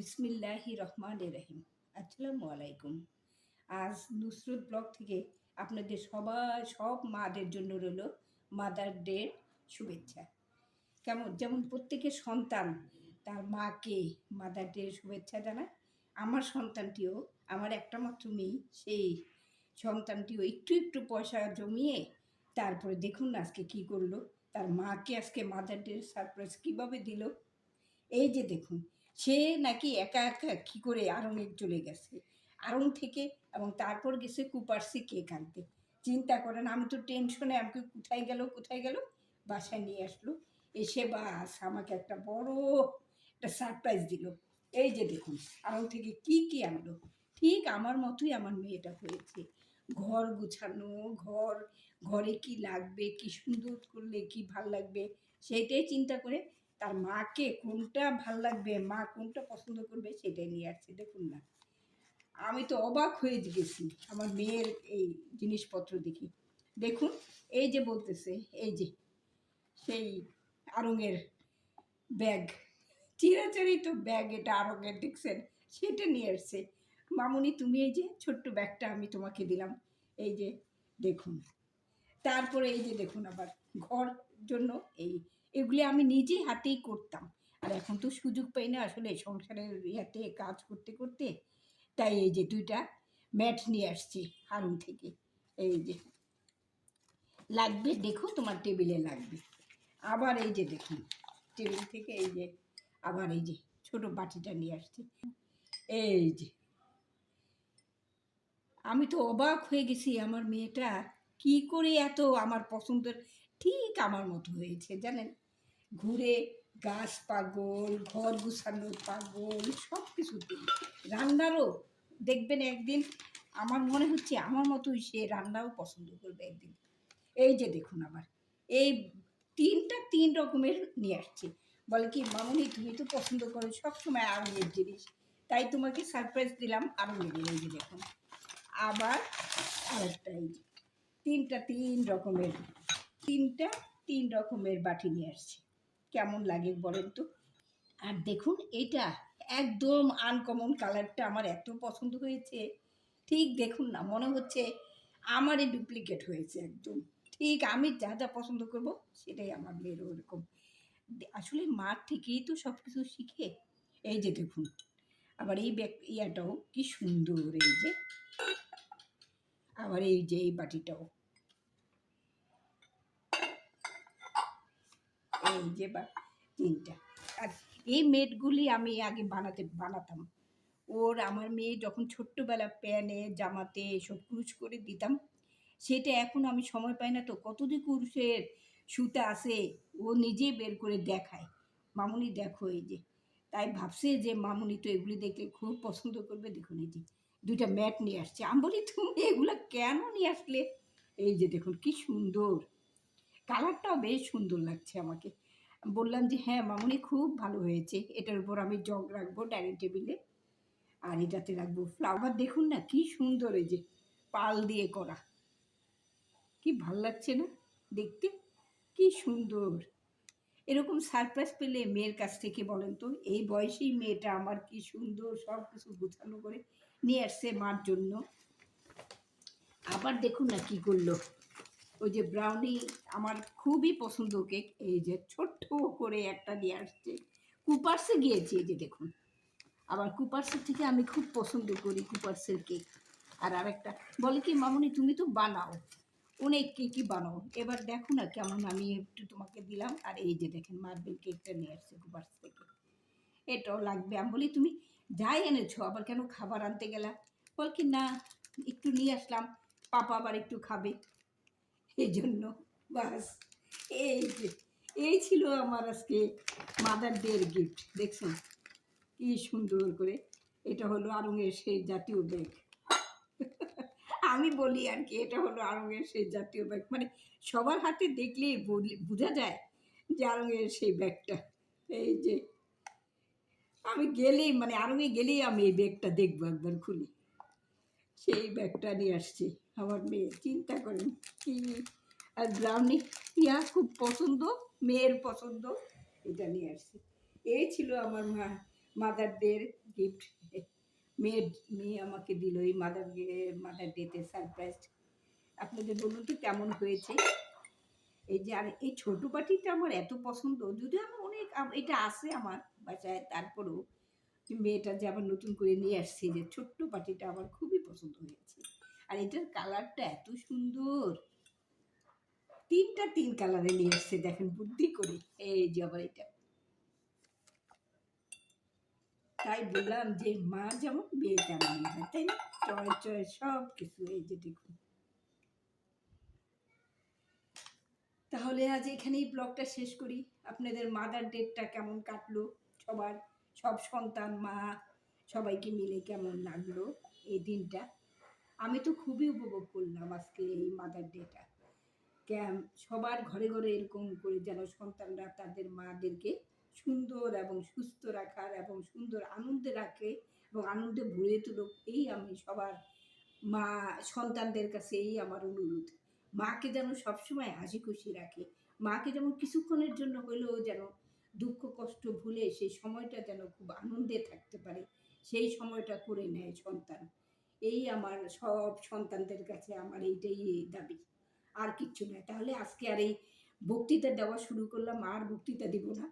বিসমিল্লাহি রহমানির রহিম। আসসালামু আলাইকুম। আজ নুসরত ব্লগ থেকে আপনাদের সব মাদের জন্য রইল মাদার ডের শুভেচ্ছা। যেমন প্রত্যেকের সন্তান তার মাকে মাদার ডের শুভেচ্ছা জানায়, আমার সন্তানটিও, আমার একটা মাত্র মেয়ে, সেই সন্তানটিও একটু একটু পয়সা জমিয়ে তারপরে দেখুন না আজকে কী করলো, তার মাকে আজকে মাদার ডের সারপ্রাইজ কীভাবে দিল। এই যে দেখুন, সে নাকি একা একা কী করে আড়ংয়ে চলে গেছে, আড়ং থেকে, এবং তারপর গেছে কুপারসি কেক আনতে। চিন্তা করেন, আমি তো টেনশনে, আমাকে কোথায় গেল, বাসায় নিয়ে আসলো, এসে বাস আমাকে একটা বড় একটা সারপ্রাইজ দিল। এই যে দেখুন, আড়ং থেকে কি আনলো, ঠিক আমার মতোই আমার মেয়েটা হয়েছে। ঘর গুছানো, ঘরে কি লাগবে, কি সুন্দর করলে কি ভাল লাগবে, সেইটাই চিন্তা করে তার মাকে কোনটা ভাল লাগবে, মা কোনটা পছন্দ করবে, সেটাই নিয়ে আসছে। দেখুন না, আমি তো অবাক হয়ে গেছি আমার মেয়ের এই জিনিসপত্র দেখি। দেখুন, এই যে বলতেছে, এই যে সেই আড়ংয়ের ব্যাগ, চিরাচরিত ব্যাগ, এটা আড়ংয়ের, দেখছেন, সেটা নিয়ে আসছে। মামুনি তুমি এই যে ছোট্ট ব্যাগটা আমি তোমাকে দিলাম, এই যে দেখুন। তারপরে এই যে দেখুন, আবার ঘর জন্য এগুলি আমি নিজেই হাতেই করতাম, আর এখন তো সুযোগ পাই না আসলে সংসারের ইয়াতে কাজ করতে করতে। তাই এই যে দুইটা ম্যাট নিয়ে আসছি আড়ং থেকে। এই যে লাগবে, দেখো তোমার টেবিলে লাগবে। আবার এই যে দেখুন, টেবিল থেকে এই যে আবার এই যে ছোট বাটিটা নিয়ে আসছি। এই যে আমি তো অবাক হয়ে গেছি, আমার মেয়েটা কি করে এত আমার পছন্দের, ঠিক আমার মতো হয়েছে জানেন। ঘুরে গাছ পাগল, ঘর গুছানোর পাগল, সব কিছুতেই, রান্নারও দেখবেন একদিন, আমার মনে হচ্ছে আমার মতোই সে রান্নাও পছন্দ করবে একদিন। এই যে দেখুন, আবার এই তিন রকমের নিয়ে আসছে। বলে কি, মামুনি তুমি তো পছন্দ করো সবসময় আড়ংয়ের জিনিস, তাই তোমাকে সারপ্রাইজ দিলাম আড়ংয়ের। এই যে দেখুন, আবার আরেকটা, এই যে তিন রকমের বাটি নিয়ে আসছে। কেমন লাগে বলেন তো। আর দেখুন, এটা একদম আনকমন কালারটা আমার এত পছন্দ হয়েছে। ঠিক দেখুন না, মনে হচ্ছে আমারই ডুপ্লিকেট হয়েছে একদম। ঠিক আমি যা যা পছন্দ করব সেটাই আমার মেয়েরও ওরকম। আসলে মার থেকেই তো সব কিছু শিখে। এই যে দেখুন, আবার এই ইয়াটাও কি সুন্দর, এই যে আবার এই যে এই বাটিটাও, এই যে বা তিনটা। আর এই মেটগুলি আমি আগে বানাতাম। আমার মেয়ে যখন ছোট্টবেলা প্যানে জামাতে এসব কুরুশ করে দিতাম, সেটা এখন আমি সময় পাই না, তো কত যে কুরুশের সুতা আছে ও নিজেই বের করে দেখায়, মামুনি দেখো এই যে। তাই ভাবছে যে মামুনি তো এগুলি দেখলে খুব পছন্দ করবে। দেখুন, এই যে দুইটা ম্যাট নিয়ে আসছে। আমি বলি তুমি এগুলো কেন নিয়ে আসলে। এই যে দেখুন কি সুন্দর, কালারটাও বেশ সুন্দর লাগছে আমাকে। বললাম যে হ্যাঁ মামুনি, খুব ভালো হয়েছে, এটার উপর আমি জগ রাখবো ডাইনিং টেবিলে, আর এটাতে রাখবো ফ্লাওয়ার। দেখুন না কি সুন্দর, এই যে পাল দিয়ে করা, কি ভাল লাগছে না দেখতে, কি সুন্দর। এরকম সারপ্রাইজ পেলে মেয়ের কাছ থেকে বলেন তো, এই বয়সেই মেয়েটা আমার কি সুন্দর সব কিছু গুছানো করে নিয়ে আসছে মার জন্য। আবার দেখুন না কি করলো, ওই যে ব্রাউনি, আমার খুবই পছন্দ কেক, এই যে ছোট্ট করে একটা নিয়ে আসছে। কুপার্সে গিয়েছি, এই যে দেখুন, আবার কুপার্সের থেকে আমি খুব পছন্দ করি কুপার্সের কেক। আর আরেকটা বলে কি, মামুনি তুমি তো বানাও, অনেক কেকই বানাও, এবার দেখো না কেমন আমি একটু তোমাকে দিলাম। আর এই যে দেখেন মার্বেল কেকটা নিয়ে আসছে কুপার্স থেকে, এটাও লাগবে। আমি বলি তুমি যাই এনেছো, আবার কেন খাবার আনতে গেলা। বল কি না, একটু নিয়ে আসলাম, পাপা আবার একটু খাবে, এই জন্য। বাস, এই ছিল আমার আজকে মাদার ডের গিফট। দেখছেন কি সুন্দর করে, এটা হলো আড়ংয়ের সেই জাতীয় ব্যাগ। আমি বলি আর কি, এটা হলো আড়ংয়ের সেই জাতীয় ব্যাগ, মানে সবার হাতে দেখলেই বোঝা যায় যে আড়ংয়ের সেই ব্যাগটা। এই যে আমি গেলেই, মানে আড়ংয়ে গেলেই আমি এই ব্যাগটা দেখবো একবার খুলি, সেই ব্যাগটা নিয়ে আসছি আমার মেয়ে। চিন্তা করেন কি। আর ব্রাউনি খুব পছন্দ, মেয়ের পছন্দ, এটা নিয়ে আসছি। এই ছিল আমার মাদার ডের গিফট মেয়ে মেয়ে আমাকে দিল এই মাদার ডেতে সারপ্রাইজ। আপনাদের বলুন তো কেমন হয়েছে? এই যে আর এই ছোট বাটিটা আমার এত পছন্দ, যদিও আমি অনেক এটা আছে আমার বাসায়, তারপরেও মেয়েটা যে আবার নতুন করে নিয়ে আসছে যে ছোট্ট বাটিটা আমার খুবই পছন্দ হয়েছে। আর এটার কালারটা এত সুন্দর, ৩ কালারে নিয়ে আসছে দেখেন বুদ্ধি করে। এই যে আবার এটা, তাই বললাম যে মা যেমন মেয়ে তেমনই হয়, তাই না? চয়েস চয়েস সব কিছু। এই যে দেখুন, তাহলে আজ এখানেই ব্লগটা শেষ করি। আপনাদের মাদার ডেটটা কেমন কাটলো, সবার সব সন্তান মা সবাইকে মিলে কেমন লাগলো এই দিনটা? আমি তো খুবই উপভোগ করলাম আজকে এই মাদার ডেটা। সবার ঘরে ঘরে এরকম করে যেন সন্তানরা তাদের মাদেরকে সুন্দর এবং সুস্থ রাখার এবং সুন্দর আনন্দে রাখে এবং আনন্দে ভরে তুলুক, এই আমি সবার মা সন্তানদের কাছে এই আমার অনুরোধ। মাকে যেন সবসময় হাসি খুশি রাখে, মাকে যেমন কিছুক্ষণের জন্য হলেও যেন দুঃখ কষ্ট ভুলে সেই সময়টা যেন খুব আনন্দে থাকতে পারে, সেই সময়টা করে নেয় সন্তান। এই আমার সব সন্তানদের কাছে আমার এইটাই দাবি, আর কিচ্ছু নয়। তাহলে আজকে আর এই বক্তৃতা দেওয়া শুরু করলাম, আর বক্তৃতা দিব না,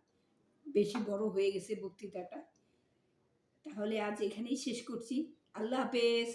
বেশি বড় হয়ে গেছে বক্তৃতাটা। তাহলে আজ এখানেই শেষ করছি। আল্লাহ হাফেজ।